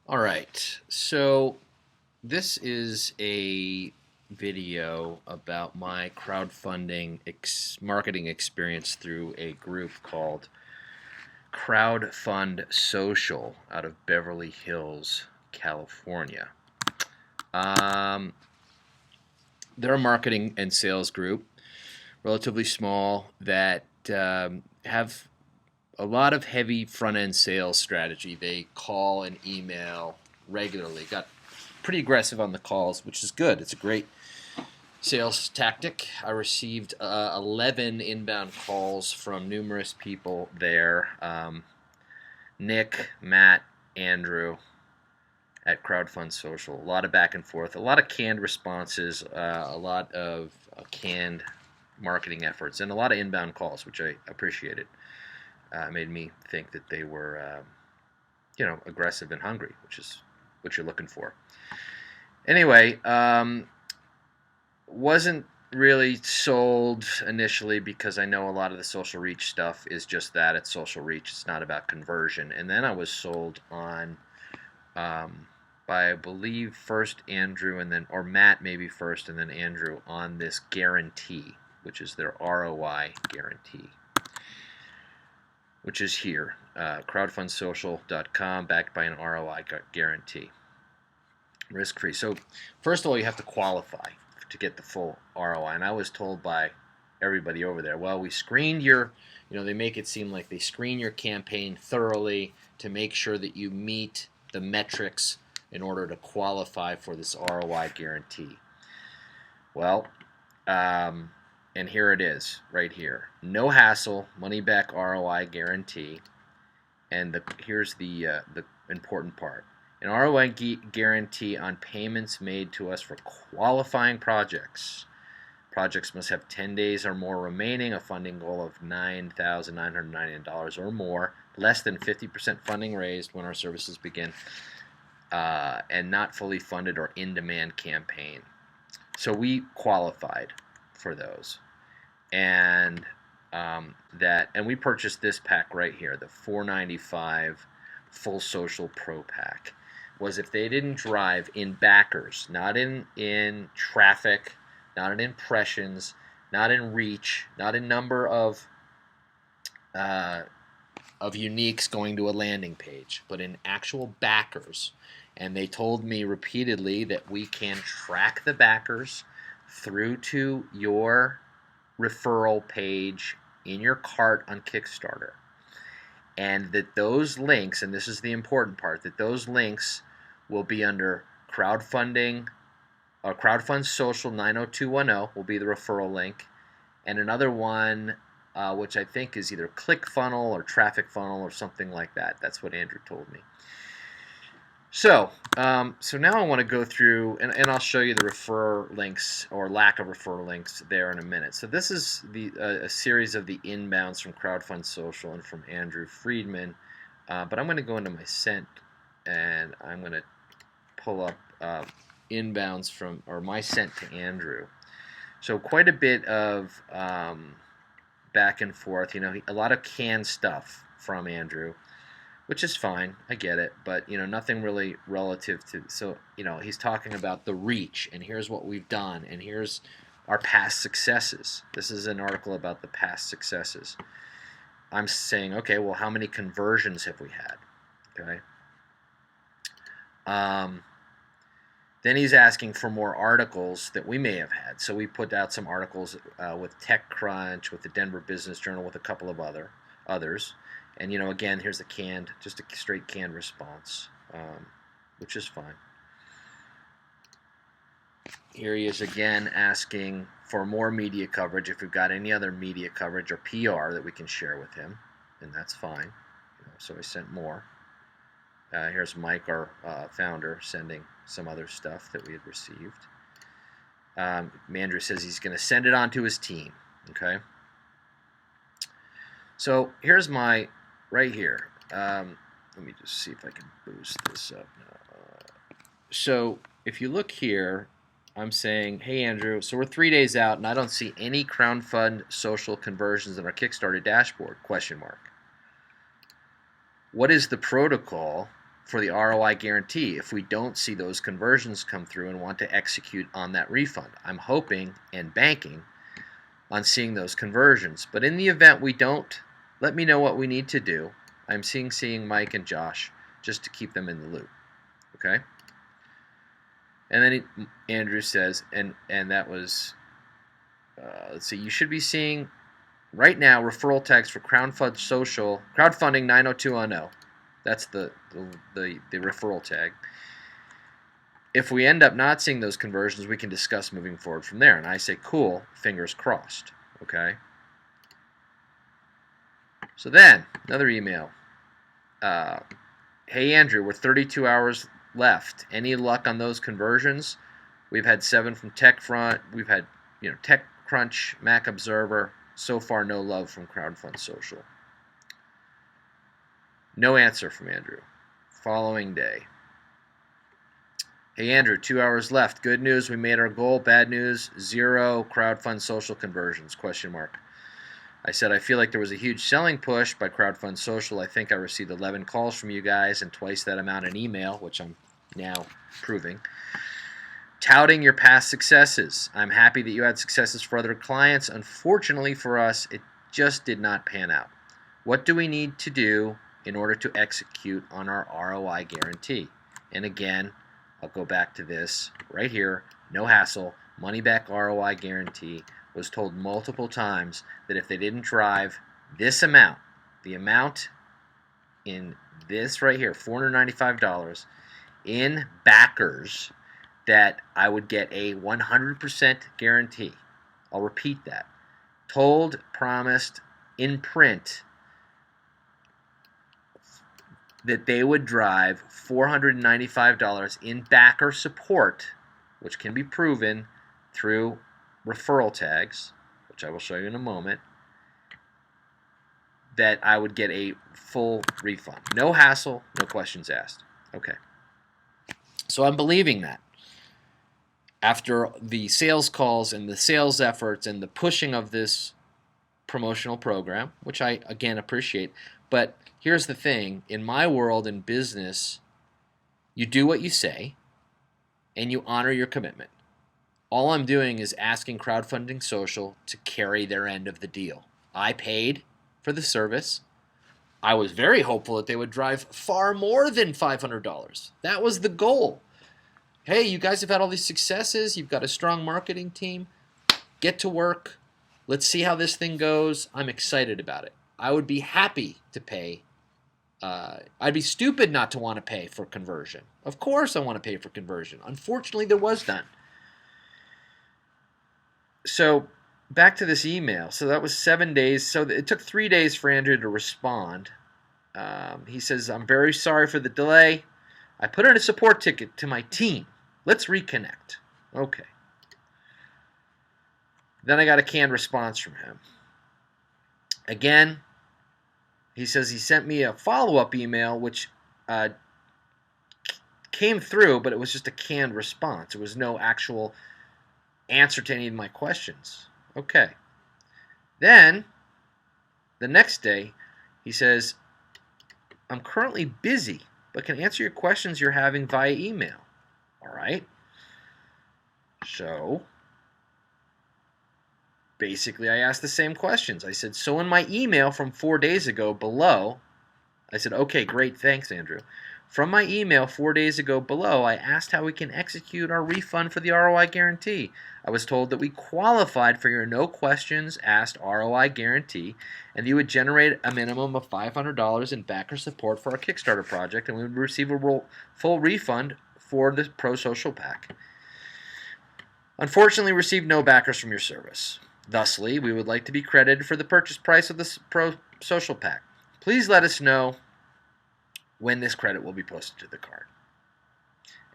All right, so this is a video about my crowdfunding marketing experience through a group called Crowdfund Social out of Beverly Hills, California. Um, they're a marketing and sales group, relatively small, that have a lot of heavy front end sales strategy. They call and email regularly. Got pretty aggressive on the calls, which is good. It's a great sales tactic. I received 11 inbound calls from numerous people there. Nick, Matt, Andrew at Crowdfund Social. A lot of back and forth, a lot of canned responses, a lot of canned marketing efforts, and a lot of inbound calls, which I appreciated. Made me think that they were, aggressive and hungry, which is what you're looking for. Anyway, wasn't really sold initially because I know a lot of the social reach stuff is just that. It's social reach. It's not about conversion. And then I was sold on by, I believe, first Andrew and then, or Matt maybe first and then Andrew on this guarantee, which is their ROI guarantee, which is here, crowdfundsocial.com, backed by an ROI guarantee, risk-free. So first of all, you have to qualify to get the full ROI. And I was told by everybody over there, well, we screened your, they make it seem like they screen your campaign thoroughly to make sure that you meet the metrics in order to qualify for this ROI guarantee. Well, and here it is, right here. No hassle, money-back ROI guarantee. And here's the important part. An ROI guarantee on payments made to us for qualifying projects. Projects must have 10 days or more remaining, a funding goal of $9,999 or more, less than 50% funding raised when our services begin, and not fully funded or in-demand campaign. So we qualified for those. And and we purchased this pack right here, the $495 Full Social Pro Pack. Was if they didn't drive in backers, not in traffic, not in impressions, not in reach, not in number of uniques going to a landing page, but in actual backers. And they told me repeatedly that we can track the backers through to your referral page in your cart on Kickstarter. And that those links, and this is the important part, that those links will be under crowdfunding, or Crowdfund Social 90210 will be the referral link, and another one, which I think is either ClickFunnel or Traffic Funnel or something like that. That's what Andrew told me. So now I want to go through, and I'll show you the refer links or lack of referral links there in a minute. So this is a series of the inbounds from Crowdfund Social and from Andrew Friedman. But I'm going to go into my sent, and I'm going to pull up inbounds from, or my sent to Andrew. So quite a bit of back and forth. A lot of canned stuff from Andrew, which is fine, I get it, but nothing really relative to. So he's talking about the reach, and here's what we've done, and here's our past successes. This is an article about the past successes. I'm saying, okay, well, how many conversions have we had? Okay. Then he's asking for more articles that we may have had. So we put out some articles with TechCrunch, with the Denver Business Journal, with a couple of others. And again, here's just a straight canned response, which is fine. Here he is again asking for more media coverage, if we've got any other media coverage or PR that we can share with him, and that's fine. So I sent more. Here's Mike, our founder, sending some other stuff that we had received. Andrew says he's going to send it on to his team. Okay. So here's my, right here. Let me just see if I can boost this up now. So if you look here, I'm saying, hey Andrew, so we're 3 days out and I don't see any crowdfund social conversions in our Kickstarter dashboard, question mark. What is the protocol for the ROI guarantee if we don't see those conversions come through and want to execute on that refund. I'm hoping and banking on seeing those conversions. But in the event we don't, let me know what we need to do. I'm seeing Mike and Josh just to keep them in the loop. Okay? And then Andrew says, and that was, let's see, you should be seeing right now referral tags for crowdfunding 90210. That's the referral tag. If we end up not seeing those conversions, we can discuss moving forward from there. And I say, cool, fingers crossed. Okay? So then, another email. Hey, Andrew, we're 32 hours left. Any luck on those conversions? We've had 7 from TechFront. We've had, TechCrunch, Mac Observer. So far, no love from Crowdfund Social. No answer from Andrew. Following day. Hey, Andrew, 2 hours left. Good news, we made our goal. Bad news, 0 Crowdfund Social conversions, ? I said, I feel like there was a huge selling push by Crowdfund Social. I think I received 11 calls from you guys and twice that amount in email, which I'm now proving. Touting your past successes. I'm happy that you had successes for other clients. Unfortunately for us, it just did not pan out. What do we need to do in order to execute on our ROI guarantee? And again, I'll go back to this right here. No hassle, money back ROI guarantee. Was told multiple times that if they didn't drive this amount, the amount in this right here, $495 in backers, that I would get a 100% guarantee. I'll repeat that. Told, promised, in print, that they would drive $495 in backer support, which can be proven through referral tags, which I will show you in a moment, that I would get a full refund. No hassle, no questions asked. Okay. So I'm believing that. After the sales calls and the sales efforts and the pushing of this promotional program, which I, again, appreciate, but here's the thing. In my world, in business, you do what you say and you honor your commitment. All I'm doing is asking Crowdfunding Social to carry their end of the deal. I paid for the service. I was very hopeful that they would drive far more than $500. That was the goal. Hey, you guys have had all these successes. You've got a strong marketing team. Get to work. Let's see how this thing goes. I'm excited about it. I would be happy to pay. I'd be stupid not to want to pay for conversion. Of course I want to pay for conversion. Unfortunately, there was none. So back to this email. So that was 7 days. So it took 3 days for Andrew to respond. He says, I'm very sorry for the delay. I put in a support ticket to my team. Let's reconnect. Okay. Then I got a canned response from him. Again, he says he sent me a follow-up email, which came through, but it was just a canned response. It was no actual answer to any of my questions. Okay. Then, the next day, he says, I'm currently busy, but can answer your questions you're having via email. All right. So, basically, I asked the same questions. I said, so in my email from 4 days ago below, I said, okay, great, thanks, Andrew. From my email 4 days ago below, I asked how we can execute our refund for the ROI guarantee. I was told that we qualified for your no questions asked ROI guarantee, and you would generate a minimum of $500 in backer support for our Kickstarter project, and we would receive a full refund for the Pro Social Pack. Unfortunately, we received no backers from your service. Thusly, we would like to be credited for the purchase price of this Pro Social Pack. Please let us know when this credit will be posted to the card.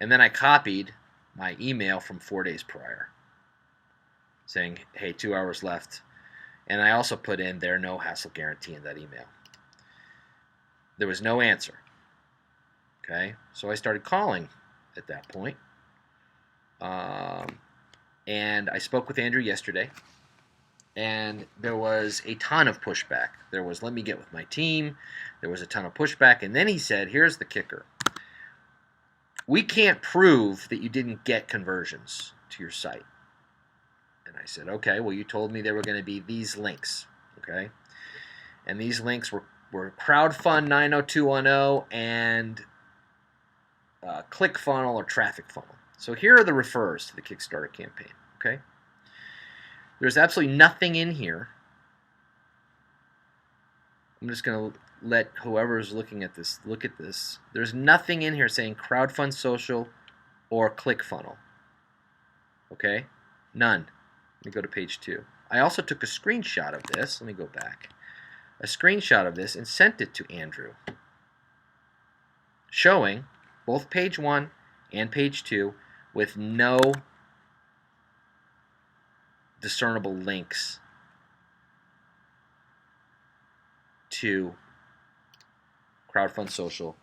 And then I copied my email from 4 days prior saying, hey, 2 hours left. And I also put in their no hassle guarantee in that email. There was no answer. Okay, so I started calling at that point. And I spoke with Andrew yesterday. And there was a ton of pushback. There was, let me get with my team. There was a ton of pushback. And then he said, here's the kicker. we can't prove that you didn't get conversions to your site. And I said, okay, well, you told me there were going to be these links, okay? And these links were crowdfund 90210 and ClickFunnel or Traffic Funnel. So here are the refers to the Kickstarter campaign, okay? There's absolutely nothing in here. I'm just going to let whoever's looking at this look at this. There's nothing in here saying Crowdfund Social or ClickFunnel. Okay? None. Let me go to page 2. I also took a screenshot of this. Let me go back. A screenshot of this and sent it to Andrew, showing both page 1 and page 2 with no discernible links to Crowdfund Social,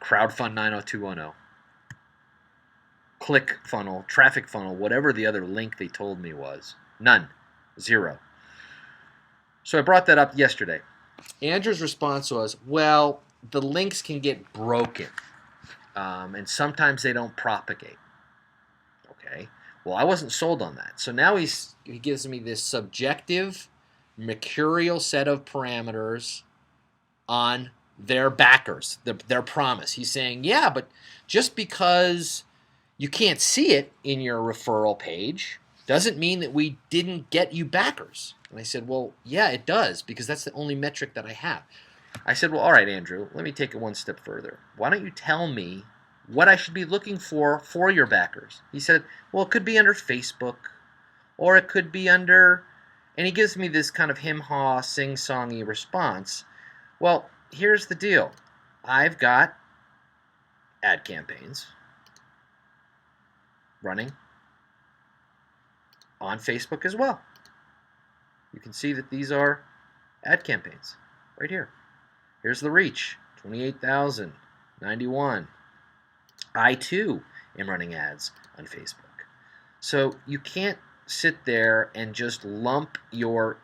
Crowdfund 90210, ClickFunnel, Traffic Funnel, whatever the other link they told me was. None. Zero. So I brought that up yesterday. Andrew's response was, well, the links can get broken, and sometimes they don't propagate. Okay. Well, I wasn't sold on that. So now he gives me this subjective, mercurial set of parameters on their backers, their promise. He's saying, yeah, but just because you can't see it in your referral page doesn't mean that we didn't get you backers. And I said, well, yeah, it does, because that's the only metric that I have. I said, well, all right, Andrew, let me take it one step further. Why don't you tell me what I should be looking for your backers? He said, well, it could be under Facebook, or it could be under, and he gives me this kind of him-haw, sing-songy response. Well, here's the deal. I've got ad campaigns running on Facebook as well. You can see that these are ad campaigns right here. Here's the reach, 28,091. I too am running ads on Facebook. So you can't sit there and just lump your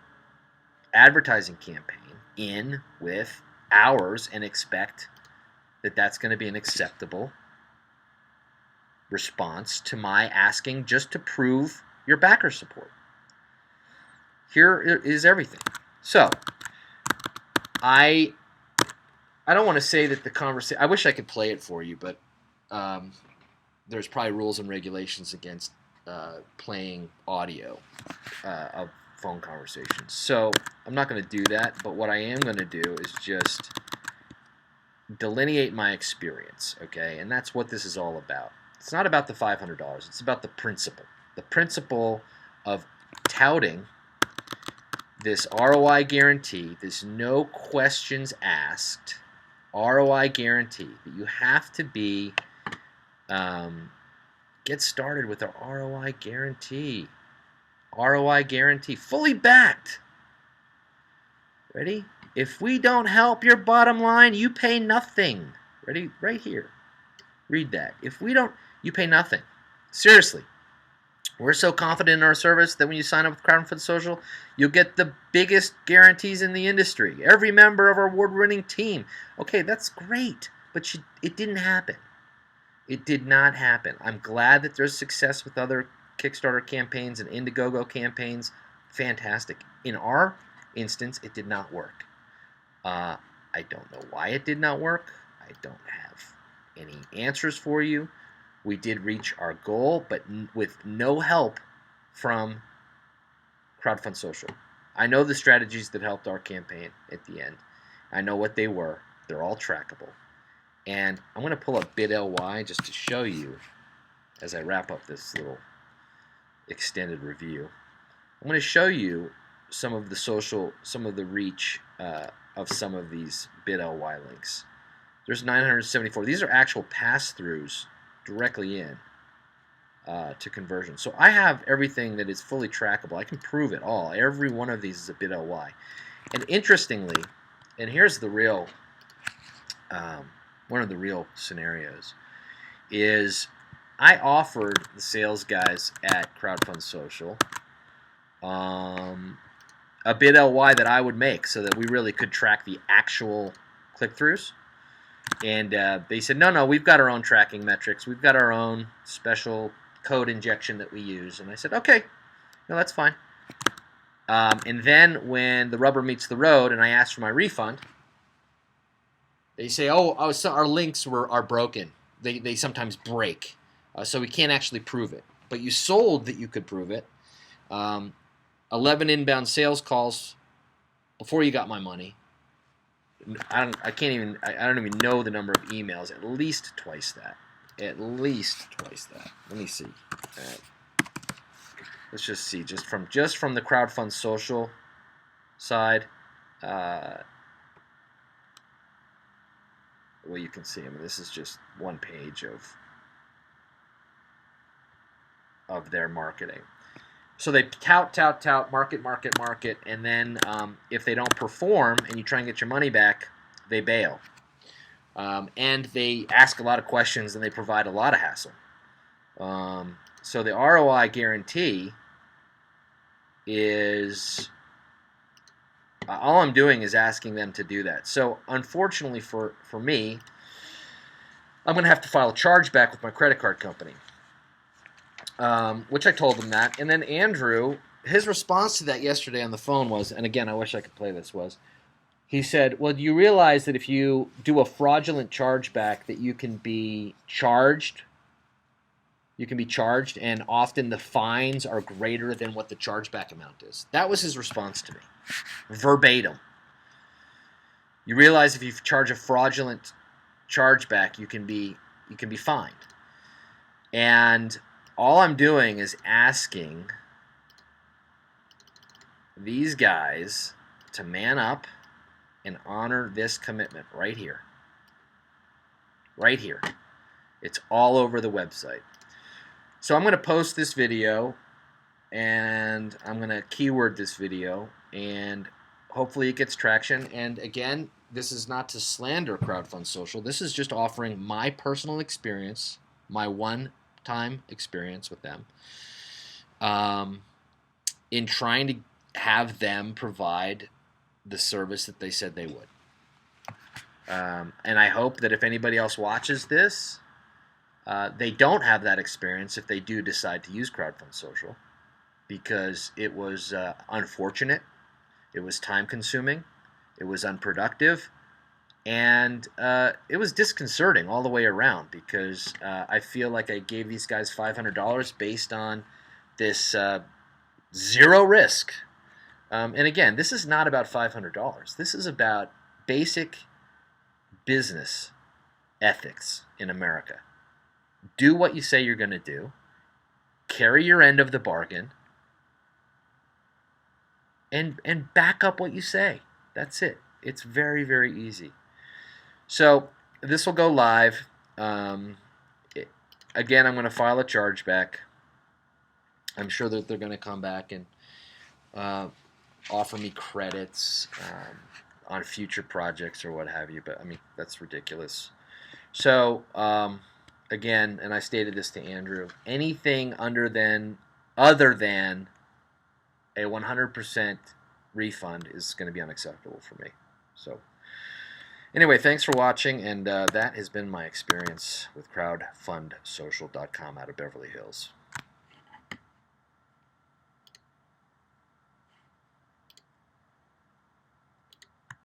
advertising campaign in with ours and expect that that's going to be an acceptable response to my asking just to prove your backer support. Here is everything. So I don't want to say that the conversation, I wish I could play it for you, but there's probably rules and regulations against playing audio of phone conversations. So I'm not going to do that, but what I am going to do is just delineate my experience, okay? And that's what this is all about. It's not about the $500. It's about the principle of touting this ROI guarantee, this no questions asked ROI guarantee, that you have to be get started with a ROI guarantee. ROI guarantee, fully backed. Ready? If we don't help your bottom line, you pay nothing. Ready? Right here. Read that. If we don't, you pay nothing. Seriously. We're so confident in our service that when you sign up with Crowdfund Social, you'll get the biggest guarantees in the industry. Every member of our award-winning team. Okay, that's great, but it didn't happen. It did not happen. I'm glad that there's success with other Kickstarter campaigns and Indiegogo campaigns. Fantastic. In our instance, it did not work. I don't know why it did not work. I don't have any answers for you. We did reach our goal, but with no help from Crowdfund Social. I know the strategies that helped our campaign at the end. I know what they were. They're all trackable. And I'm going to pull up bid.ly just to show you as I wrap up this little extended review. I'm going to show you some of the reach of some of these bid.ly links. There's 974. These are actual pass-throughs directly in to conversion. So I have everything that is fully trackable. I can prove it all. Every one of these is a bid.ly. And interestingly, and here's the real, one of the real scenarios, is I offered the sales guys at Crowdfund Social a bid.ly that I would make so that we really could track the actual click-throughs. And they said, no, we've got our own tracking metrics. We've got our own special code injection that we use. And I said, okay, no, that's fine. And then when the rubber meets the road and I asked for my refund, they say, so our links are broken. They sometimes break. So we can't actually prove it. But you sold that you could prove it. 11 inbound sales calls before you got my money. I don't even know the number of emails. At least twice that. At least twice that. Let me see. Let's just see. Just from the Crowdfund Social side. Well, you can see. I mean, this is just one page of their marketing. So they tout, market, and then if they don't perform and you try and get your money back, they bail. And they ask a lot of questions and they provide a lot of hassle. So the ROI guarantee is all I'm doing is asking them to do that. So unfortunately for me, I'm going to have to file a chargeback with my credit card company. Which I told him that. And then Andrew, his response to that yesterday on the phone was, and again, I wish I could play this, he said, well, do you realize that if you do a fraudulent chargeback that you can be charged, and often the fines are greater than what the chargeback amount is. That was his response to me, verbatim. You realize if you charge a fraudulent chargeback, you can be fined. And all I'm doing is asking these guys to man up and honor this commitment right here. Right here. It's all over the website. So I'm going to post this video, and I'm going to keyword this video, and hopefully it gets traction. And again, this is not to slander Crowdfund Social. This is just offering my personal experience, my one-time experience with them, in trying to have them provide the service that they said they would. And I hope that if anybody else watches this, they don't have that experience if they do decide to use Crowdfund Social, because it was unfortunate, it was time-consuming, it was unproductive, and it was disconcerting all the way around, because I feel like I gave these guys $500 based on this zero risk. And again, this is not about $500. This is about basic business ethics in America. Do what you say you're going to do. Carry your end of the bargain. And back up what you say. That's it. It's very, very easy. So this will go live. Again, I'm going to file a chargeback. I'm sure that they're going to come back and offer me credits on future projects or what have you. But, I mean, that's ridiculous. So, again, and I stated this to Andrew, anything other than a 100% refund is going to be unacceptable for me. So, anyway, thanks for watching, and that has been my experience with crowdfundsocial.com out of Beverly Hills.